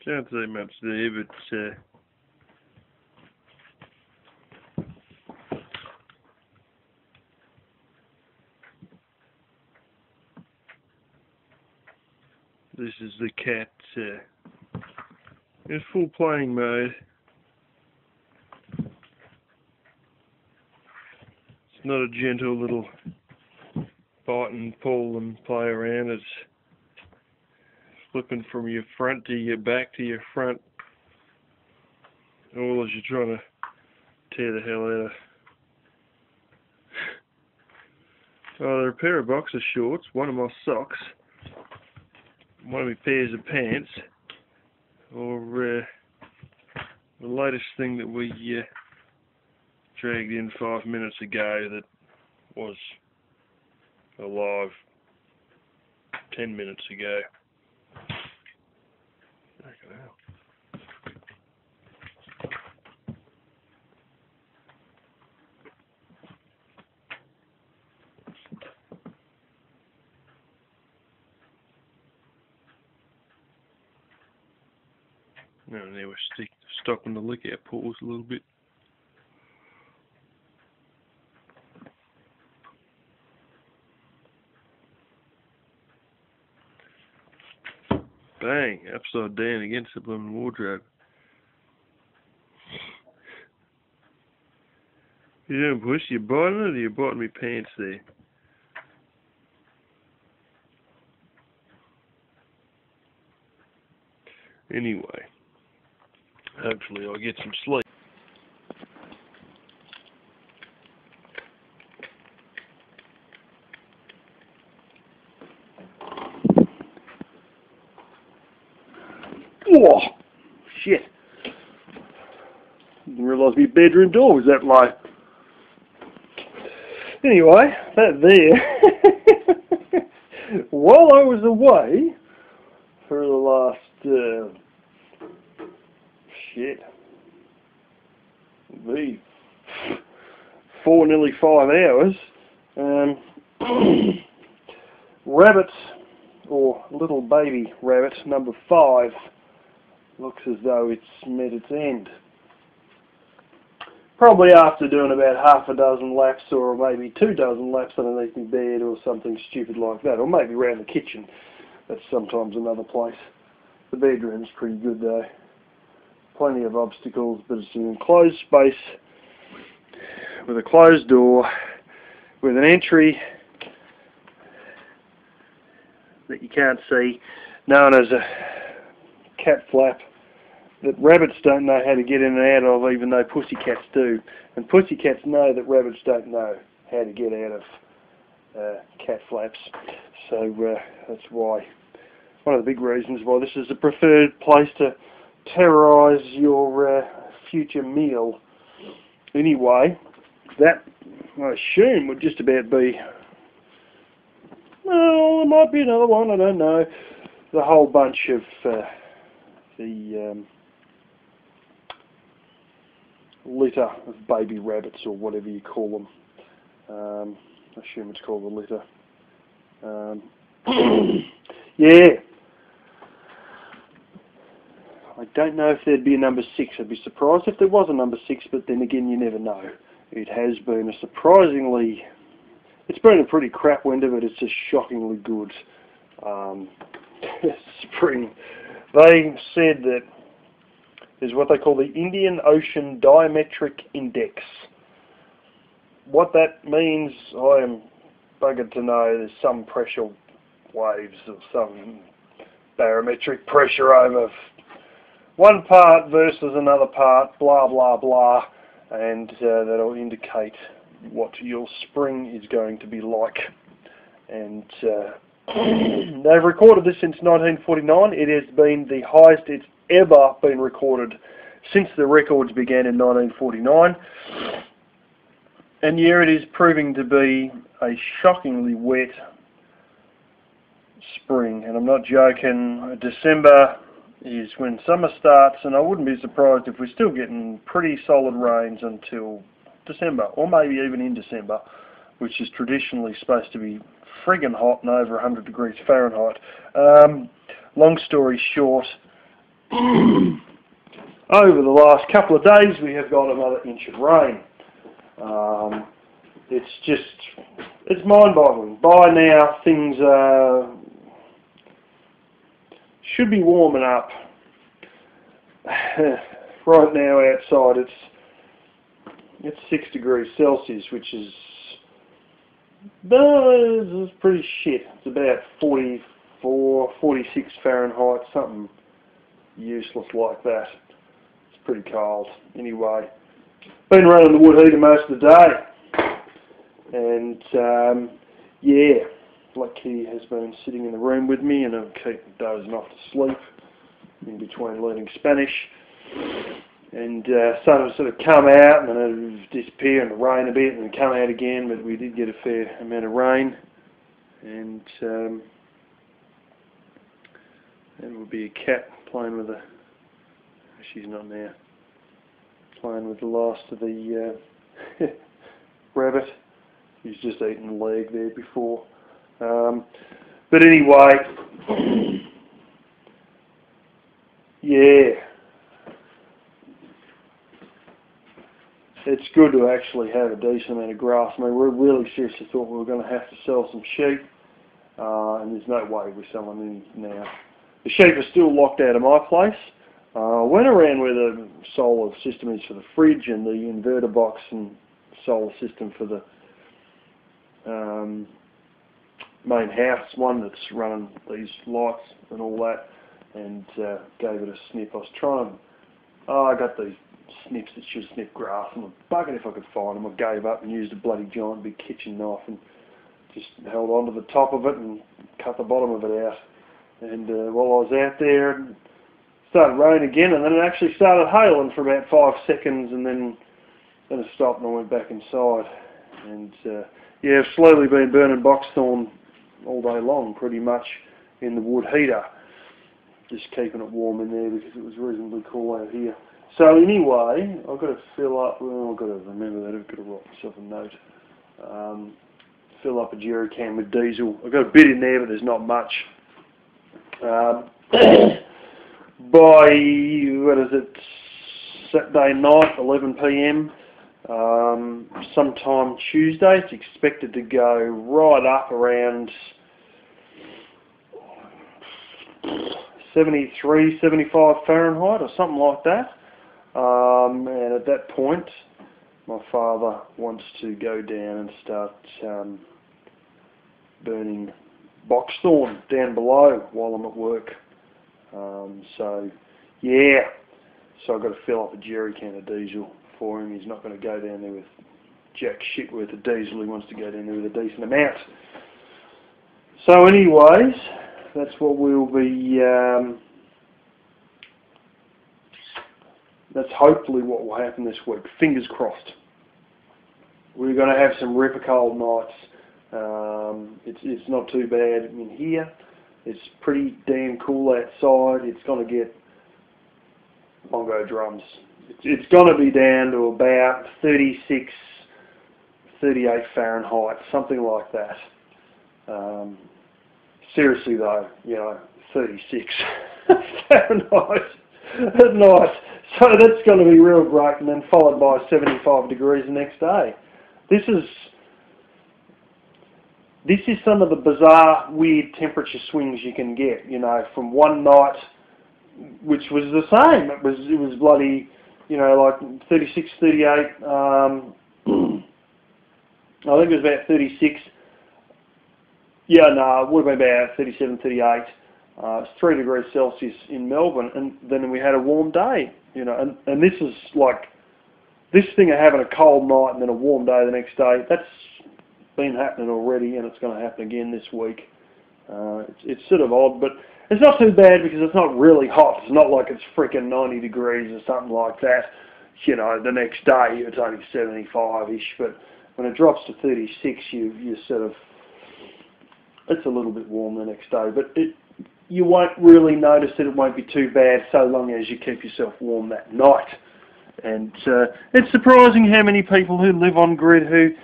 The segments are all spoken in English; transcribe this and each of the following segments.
Can't see much there, but this is the cat in full playing mode. It's not a gentle little bite and pull and play around. It's flipping from your front to your back to your front, all as you're trying to tear the hell out of. Oh, they're a pair of boxer shorts, one of my socks, one of my pairs of pants, or the latest thing that we dragged in 5 minutes ago that was alive 10 minutes ago. Fucking hell. No, now we're stopping to lick our paws a little bit. Bang, upside down against the blooming wardrobe. You doing, push? You biting it or you biting me pants there? Anyway, hopefully I'll get some sleep. Whoa! Shit! Didn't realise my bedroom door was that low. Anyway, that there. While I was away for the last the 4, nearly 5 hours, rabbit, or little baby rabbit number 5, looks as though it's met its end. Probably after doing about half a dozen laps, or maybe 2 dozen laps underneath my bed, or something stupid like that, or maybe around the kitchen. That's sometimes another place. The bedroom's pretty good though. Plenty of obstacles, but it's an enclosed space with a closed door, with an entry that you can't see, known as a cat flap, that rabbits don't know how to get in and out of, even though pussycats do. And pussycats know that rabbits don't know how to get out of cat flaps. So that's why, one of the big reasons why this is the preferred place to terrorise your future meal. Anyway, that, I assume, would just about be, well, there might be another one, I don't know. The whole bunch of the litter of baby rabbits, or whatever you call them. I assume it's called a litter. Yeah. I don't know if there'd be a number 6. I'd be surprised if there was a number 6, but then again, you never know. It has been a surprisingly... It's been a pretty crap winter, but it's just shockingly good spring. They said that there's what they call the Indian Ocean Diametric Index. What that means, I am buggered to know. There's some pressure waves or some barometric pressure over one part versus another part, blah blah blah, and that'll indicate what your spring is going to be like. And they've recorded this since 1949. It has been the highest it's ever been recorded since the records began in 1949. And yeah, it is proving to be a shockingly wet spring. And I'm not joking, December is when summer starts, and I wouldn't be surprised if we're still getting pretty solid rains until December, or maybe even in December, which is traditionally supposed to be friggin' hot and over 100 degrees Fahrenheit. Long story short, over the last couple of days we have got another inch of rain. It's mind-boggling. By now things should be warming up. Right now outside it's 6 degrees Celsius, which is pretty shit. It's about 44, 46 Fahrenheit, something useless like that. It's pretty cold. Anyway, been running the wood heater most of the day, and yeah, Lucky has been sitting in the room with me, and I'll keep dozing off to sleep in between learning Spanish. And sun sort of come out and then it would disappear and rain a bit and then come out again, but we did get a fair amount of rain, and there will be a cat playing with she's not now, playing with the last of the rabbit. He's just eaten the leg there before. But anyway, yeah. It's good to actually have a decent amount of grass. I mean, we really seriously thought we were going to have to sell some sheep, and there's no way we're selling any now. The sheep are still locked out of my place. Went around where the solar system is for the fridge and the inverter box and solar system for the main house, one that's running these lights and all that, and gave it a snip. I was trying, I got these snips that should snip grass, and I'm bugging if I could find them. I gave up and used a bloody giant big kitchen knife and just held on to the top of it and cut the bottom of it out. And while I was out there, it started raining again, and then it actually started hailing for about 5 seconds, and then it stopped and I went back inside. And yeah, I've slowly been burning boxthorn all day long, pretty much, in the wood heater, just keeping it warm in there because it was reasonably cool out here. So anyway, I've got to fill up, well, I've got to remember that, I've got to write myself a note. Fill up a jerry can with diesel. I've got a bit in there, but there's not much. By, what is it, Saturday night, 11 PM, sometime Tuesday, it's expected to go right up around 73, 75 Fahrenheit or something like that. And at that point, my father wants to go down and start burning boxthorn down below while I'm at work. So, yeah. So I've got to fill up a jerry can of diesel for him. He's not going to go down there with jack shit worth of diesel. He wants to go down there with a decent amount. So anyways, that's what we'll be... that's hopefully what will happen this week. Fingers crossed. We're going to have some ripper cold nights. It's not too bad in here. It's pretty damn cool outside. It's going to get bongo drums. It's going to be down to about 36, 38 Fahrenheit, something like that. Seriously though, you know, 36 Fahrenheit at night. So that's going to be real great, and then followed by 75 degrees the next day. This is some of the bizarre, weird temperature swings you can get. You know, from one night, which was the same. It was bloody, you know, like 36, 38. I think it was about 36. Yeah, no, it would have been about 37, 38. It's 3 degrees Celsius in Melbourne, and then we had a warm day. You know, and this is like this thing of having a cold night and then a warm day the next day. That's been happening already, and it's going to happen again this week. It's sort of odd, but it's not too bad because it's not really hot. It's not like it's freaking 90 degrees or something like that. You know, the next day it's only 75-ish, but when it drops to 36, you sort of, it's a little bit warm the next day, but you won't really notice it. It won't be too bad so long as you keep yourself warm that night. And it's surprising how many people who live on grid who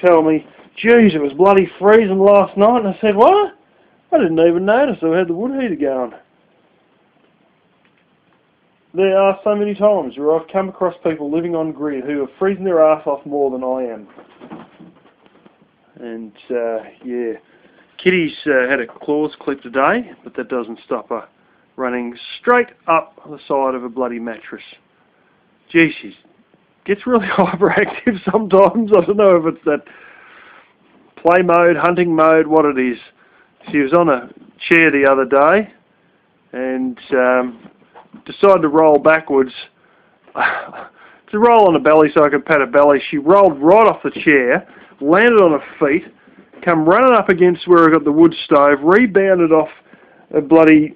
tell me, geez, it was bloody freezing last night. And I said, what? I didn't even notice I had the wood heater going. there are so many times where I've come across people living on grid who are freezing their ass off more than I am. And yeah, Kitty's had her claws clipped today, but that doesn't stop her running straight up the side of a bloody mattress. Gee, she gets really hyperactive sometimes. I don't know if it's that play mode, hunting mode, what it is. She was on a chair the other day and decided to roll backwards to roll on her belly so I could pat her belly. She rolled right off the chair, landed on her feet, come running up against where I got the wood stove, rebounded off a bloody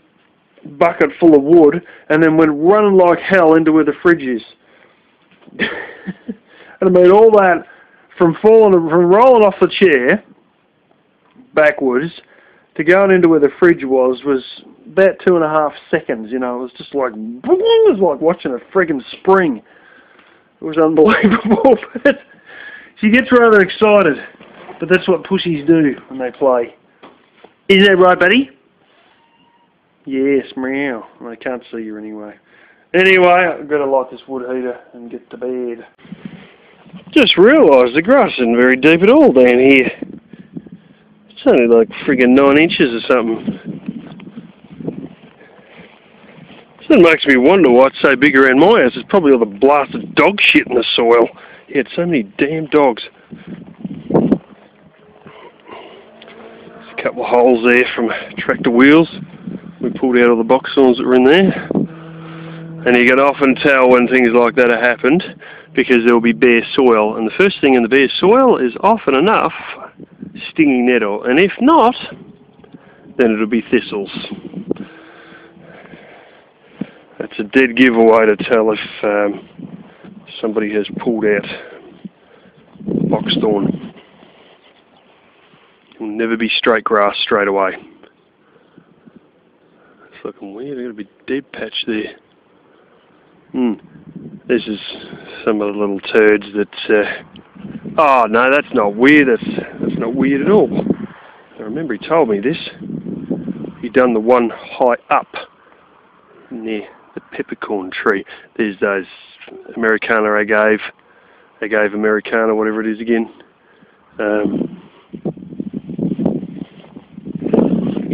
bucket full of wood, and then went running like hell into where the fridge is. And I mean, all that from rolling off the chair backwards to going into where the fridge was about 2.5 seconds. You know, it was just like, it was like watching a friggin' spring. It was unbelievable. But she gets rather excited, but that's what pussies do when they play. Isn't that right, buddy? Yes, meow. I can't see you anyway. Anyway, I've got to light this wood heater and get to bed. Just realised the grass isn't very deep at all down here. It's only like friggin' 9 inches or something. So it makes me wonder why it's so big around my house. It's probably all the blasted dog shit in the soil. Yeah, it's so many damn dogs. There's a couple of holes there from tractor wheels. We pulled out all the boxthorns that were in there. And you can often tell when things like that have happened because there will be bare soil. And the first thing in the bare soil is often enough stinging nettle. And if not, then it'll be thistles. That's a dead giveaway to tell if somebody has pulled out boxthorn. It will never be straight grass straight away. It's looking weird. There's got to be a dead patch there. This is some of the little turds that... oh no, that's not weird. That's not weird at all. I remember he told me this. He'd done the one high up near the peppercorn tree. There's those Americana I gave. I gave Americana, whatever it is again.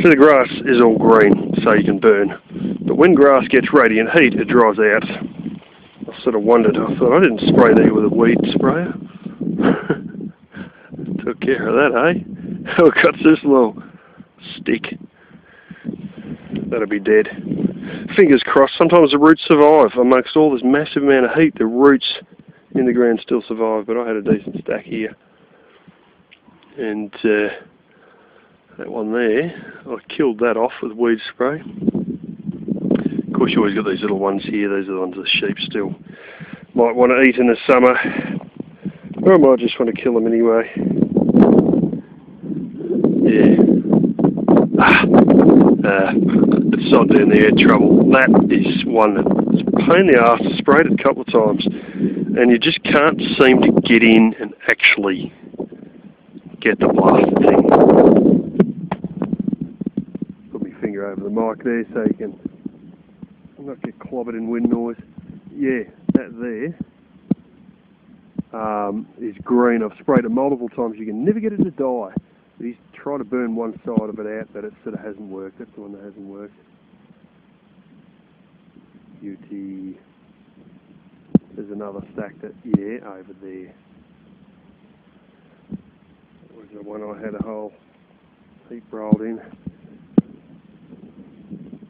So the grass is all green, so you can burn. But when grass gets radiant heat, it dries out. I sort of wondered, I thought I didn't spray there with a weed sprayer. Took care of that, eh? Oh, got this little stick. That'll be dead. Fingers crossed, sometimes the roots survive. Amongst all this massive amount of heat, the roots in the ground still survive, but I had a decent stack here. And that one there, I killed that off with weed spray. Of course, you always got these little ones here. These are the ones the sheep still might want to eat in the summer. Or I might just want to kill them anyway. Yeah. It's not down there, trouble. That is one that's a pain in the arse. I sprayed it a couple of times. And you just can't seem to get in and actually get the blasted thing. Put my finger over the mic there so you can not get clobbered in wind noise. Yeah, that there is green. I've sprayed it multiple times. You can never get it to die. But he's tried to burn one side of it out, but it sort of hasn't worked. That's the one that hasn't worked. UT. There's another stack that, yeah, over there. That was the one I had a whole heap rolled in.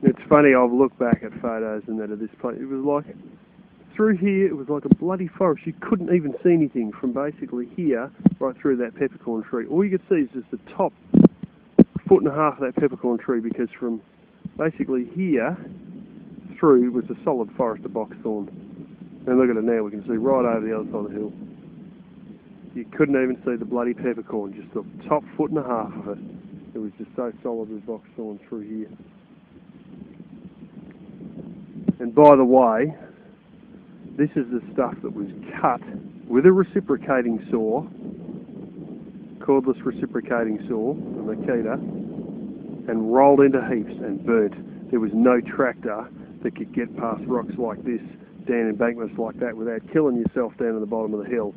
It's funny, I've looked back at photos and that of this place. It was like, through here, it was like a bloody forest. You couldn't even see anything from basically here right through that peppercorn tree. All you could see is just the top 1.5 foot of that peppercorn tree, because from basically here through was a solid forest of boxthorn. And look at it now, we can see right over the other side of the hill. You couldn't even see the bloody peppercorn, just the top 1.5 foot of it. It was just so solid with boxthorn through here. And by the way, this is the stuff that was cut with a reciprocating saw, cordless reciprocating saw, a Makita, and rolled into heaps and burnt. There was no tractor that could get past rocks like this, down embankments like that, without killing yourself down in the bottom of the hill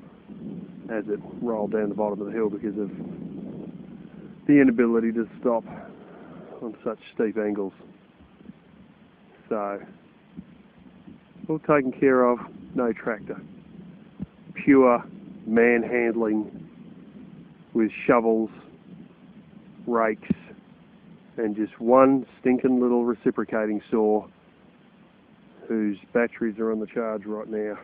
as it rolled down the bottom of the hill because of the inability to stop on such steep angles. So, all taken care of, no tractor. Pure manhandling with shovels, rakes, and just one stinking little reciprocating saw whose batteries are on the charge right now.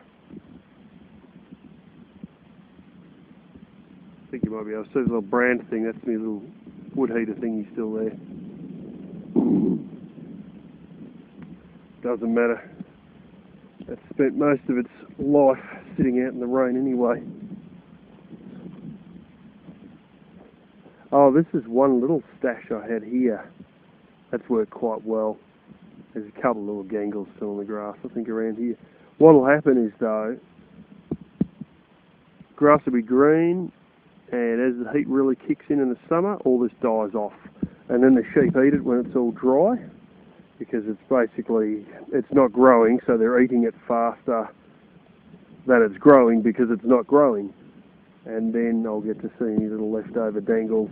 I think you might be able to see the little brand thing. That's my little wood heater thingy still there. Doesn't matter. It's spent most of its life sitting out in the rain anyway. Oh, this is one little stash I had here. That's worked quite well. There's a couple of little gangles still on the grass, I think, around here. What will happen is, though, grass will be green, and as the heat really kicks in the summer, all this dies off. And then the sheep eat it when it's all dry, because it's basically, it's not growing, so they're eating it faster than it's growing because it's not growing. And then I'll get to see any little leftover dangles.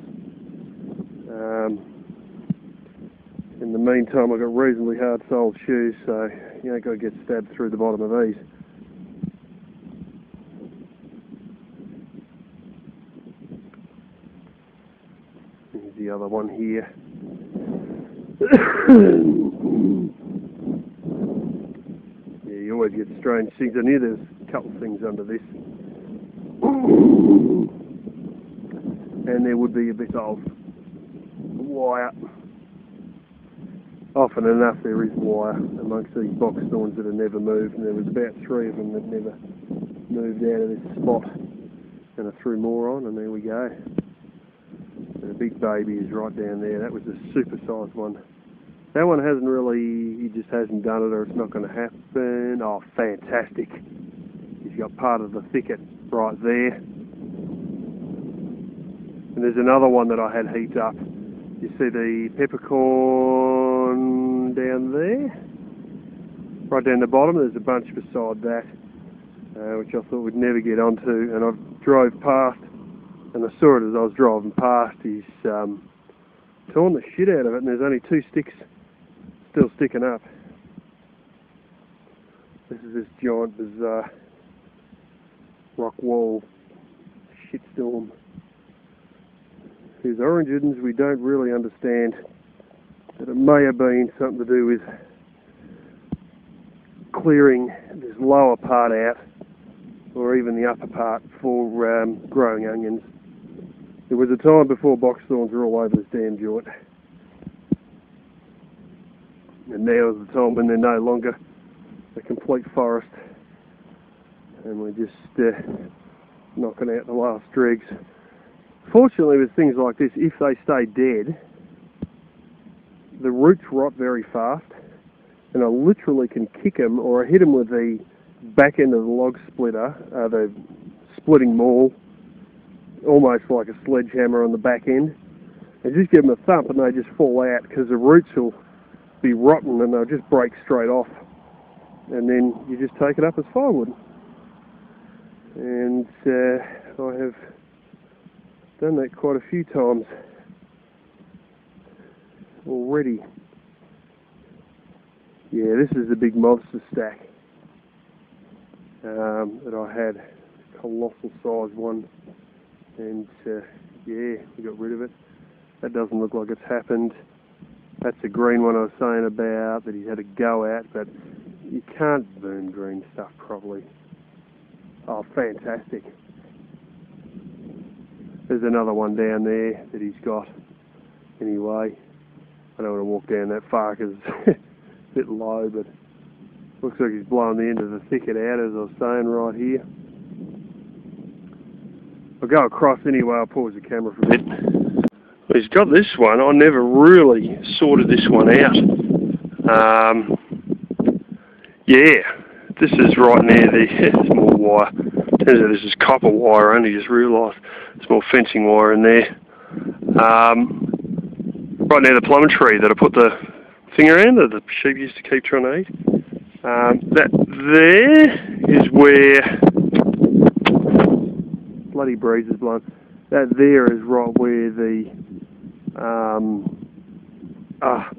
In the meantime, I've got reasonably hard-soled shoes, so you ain't got to get stabbed through the bottom of these. Here's the other one here. Yeah, you always get strange things. I knew there's a couple of things under this. And there would be a bit of wire. Often enough there is wire amongst these boxthorns that have never moved, and there was about 3 of them that never moved out of this spot. And I threw more on, and there we go. And the big baby is right down there. That was a super-sized one. That one hasn't really, he just hasn't done it, or it's not going to happen. Oh, fantastic. He's got part of the thicket right there. And there's another one that I had heaped up. You see the peppercorn down there? Right down the bottom, there's a bunch beside that, which I thought we'd never get onto. And I drove past, and I saw it as I was driving past. He's torn the shit out of it, and there's only 2 sticks still sticking up. This is this giant, bizarre rock wall shitstorm, whose origins we don't really understand, but it may have been something to do with clearing this lower part out, or even the upper part, for growing onions. There was a time before boxthorns were all over this damn joint, and now is the time when they're no longer a complete forest, and we're just knocking out the last dregs. Fortunately, with things like this, if they stay dead, the roots rot very fast, and I literally can kick them, or I hit them with the back end of the log splitter, the splitting maul, almost like a sledgehammer on the back end, and just give them a thump, and they just fall out, because the roots will be rotten, and they'll just break straight off, and then you just take it up as firewood. And I have done that quite a few times already. Yeah, this is a big monster stack that I had, a colossal sized one, and yeah, we got rid of it. That doesn't look like it's happened. That's a green one I was saying about that he had to go at, but you can't burn green stuff properly. Oh, fantastic. There's another one down there that he's got. Anyway, I don't want to walk down that far because it's a bit low, but looks like he's blowing the end of the thicket out, as I was saying, right here. I'll go across anyway. I'll pause the camera for a bit. Well, he's got this one. I never really sorted this one out. Yeah, this is right near the small wire. Turns out this is copper wire. I only just realised small fencing wire in there. Right near the plum tree that I put the thing around that the sheep used to keep trying to eat. That there is where, bloody breeze is blowing, that there is right where the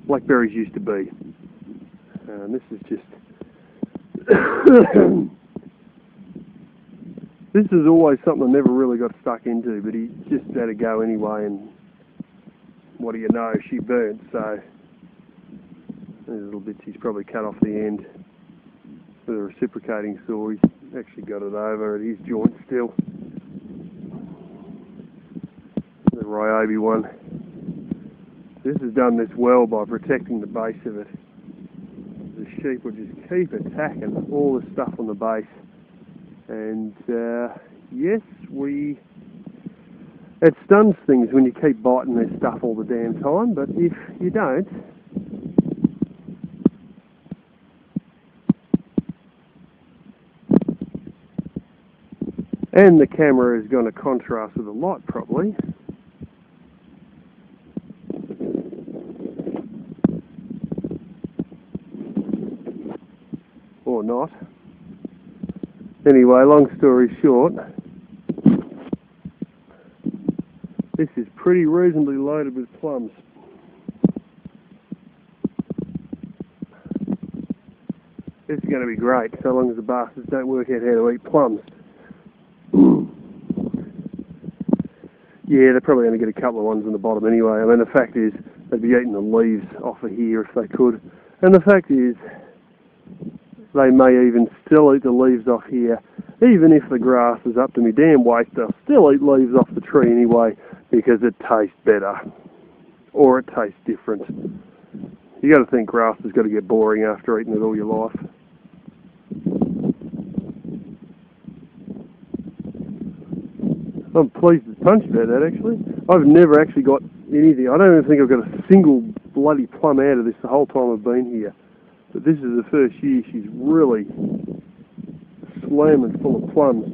blackberries used to be. And this is just, this is always something I never really got stuck into, but he just had to go anyway, and what do you know, she burnt, so there's little bits he's probably cut off the end with a reciprocating saw. He's actually got it over at his joint still. The Ryobi one. This has done this well by protecting the base of it. The sheep will just keep attacking all the stuff on the base. And yes, it stuns things when you keep biting their stuff all the damn time, but if you don't, and the camera is going to contrast with the light probably, or not. Anyway, long story short, this is pretty reasonably loaded with plums. This is going to be great, so long as the bastards don't work out how to eat plums. Yeah, they're probably going to get a couple of ones on the bottom anyway. I mean, the fact is, they'd be eating the leaves off of here if they could. And the fact is, they may even still eat the leaves off here. Even if the grass is up to me damn waist, they'll still eat leaves off the tree anyway, because it tastes better. Or it tastes different. You got to think grass has got to get boring after eating it all your life. I'm pleased as punch about that, actually. I've never actually got anything. I don't even think I've got a single bloody plum out of this the whole time I've been here. But this is the first year she's really slamming full of plums.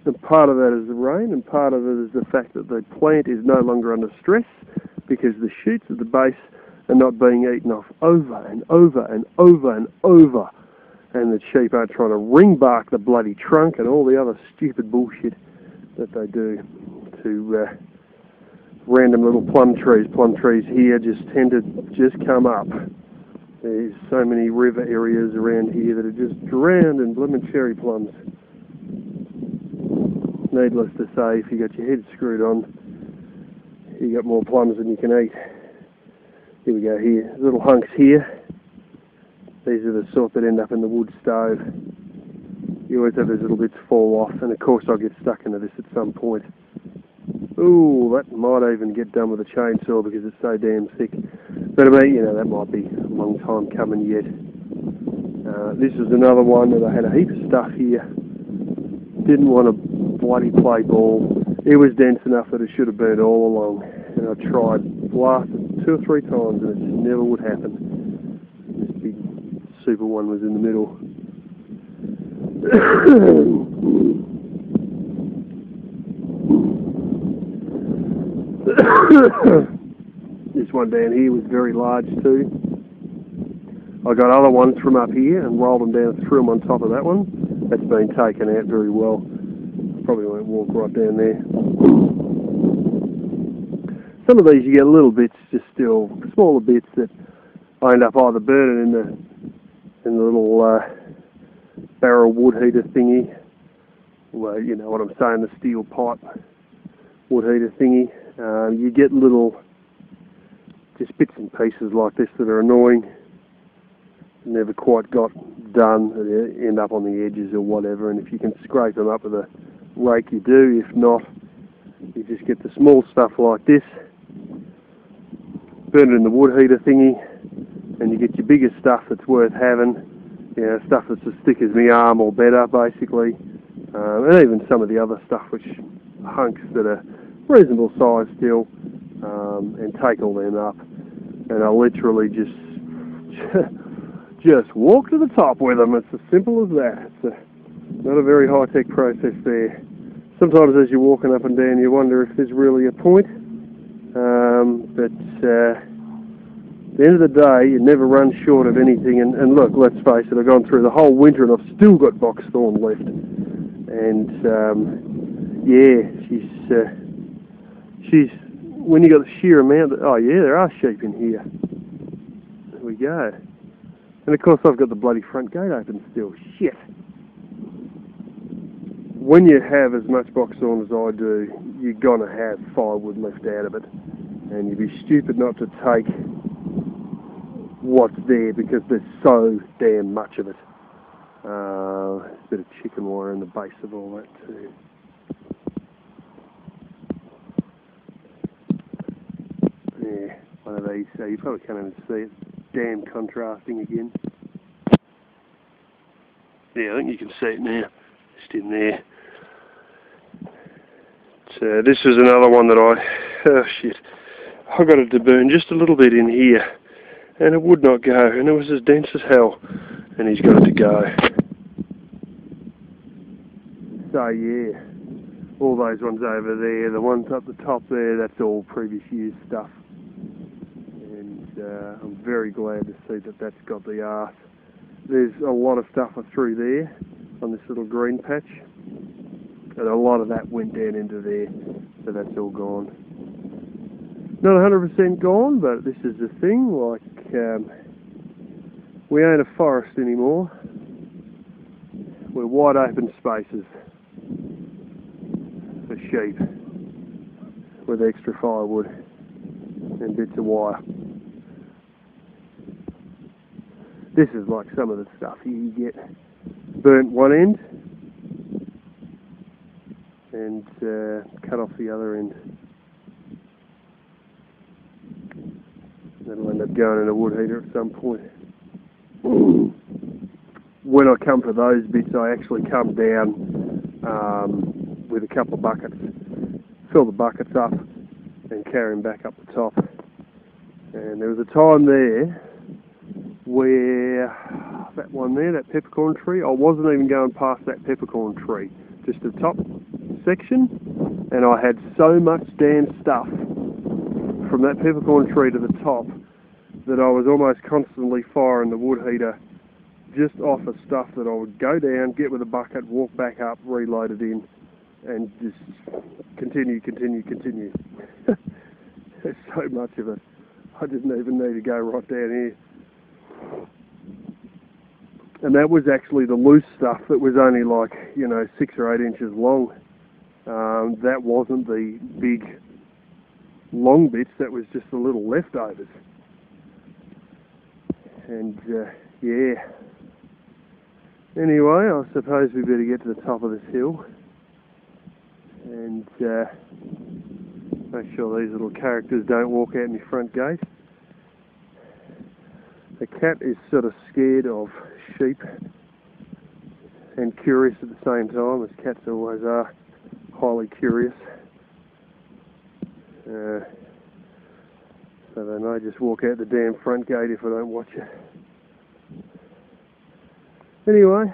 And part of that is the rain, and part of it is the fact that the plant is no longer under stress because the shoots at the base are not being eaten off over and over and over and over. And the sheep are trying to ring bark the bloody trunk and all the other stupid bullshit that they do to random little plum trees. Plum trees here just tend to just come up. There's so many river areas around here that are just drowned in blooming cherry plums. Needless to say, if you got your head screwed on, you got more plums than you can eat. Here we go here, little hunks here. These are the sort that end up in the wood stove. You always have those little bits fall off, and of course I'll get stuck into this at some point. Ooh, that might even get done with a chainsaw because it's so damn thick. But I mean, you know, that might be a long time coming yet. This is another one that I had a heap of stuff here. Didn't want to bloody play ball. It was dense enough that it should have burned all along. And I tried, blasted 2 or 3 times, and it just never would happen. This big super one was in the middle. This one down here was very large too. I got other ones from up here and rolled them down, threw them on top of that one. That's been taken out very well. Probably won't walk right down there. Some of these you get little bits, just still smaller bits that I end up either burning in the little barrel wood heater thingy. Well, you know what I'm saying, the steel pipe wood heater thingy. You get little just bits and pieces like this that are annoying. Never quite got done. They end up on the edges or whatever, and if you can scrape them up with a rake you do. If not, you just get the small stuff like this, burn it in the wood heater thingy, and you get your bigger stuff that's worth having, you know, stuff that's as thick as my arm or better basically, and even some of the other stuff which hunks that are reasonable size still, and take all them up, and I literally just walk to the top with them. It's as simple as that. It's not a very high-tech process there. Sometimes as you're walking up and down you wonder if there's really a point, but the end of the day, you never run short of anything. And look, let's face it, I've gone through the whole winter and I've still got boxthorn left. And yeah, she's when you got the sheer amount. Oh yeah, there are sheep in here. There we go. And of course, I've got the bloody front gate open still. Shit. When you have as much boxthorn as I do, you're gonna have firewood left out of it, and you'd be stupid not to take what's there because there's so damn much of it. A bit of chicken wire in the base of all that too. Yeah, one of these. So you probably can't even see it. Damn contrasting again. Yeah, I think you can see it now. Just in there. So this was another one that oh shit, I got it to burn just a little bit in here, and it would not go, and it was as dense as hell, and he's got it to go. So yeah, all those ones over there, the ones up the top there, that's all previous year's stuff, and I'm very glad to see that that's got the arse. There's a lot of stuff I threw there on this little green patch, and a lot of that went down into there, so that's all gone. Not 100% gone, but this is the thing, like, we ain't a forest anymore. We're wide open spaces for sheep with extra firewood and bits of wire. This is like some of the stuff you get burnt one end and cut off the other end. That'll end up going in a wood heater at some point. When I come for those bits, I actually come down with a couple of buckets, fill the buckets up and carry them back up the top. And there was a time there where that one there, that peppercorn tree, I wasn't even going past that peppercorn tree, just the top section, and I had so much damn stuff from that peppercorn tree to the top that I was almost constantly firing the wood heater just off of stuff that I would go down, get with a bucket, walk back up, reload it in, and just continue. There's so much of it. I didn't even need to go right down here. And that was actually the loose stuff that was only like, 6 or 8 inches long. That wasn't the big long bits, that was just the little leftovers. And yeah. Anyway, I suppose we better get to the top of this hill and make sure these little characters don't walk out my front gate. The cat is sort of scared of sheep and curious at the same time, as cats always are, highly curious. So they may just walk out the damn front gate if I don't watch it. Anyway,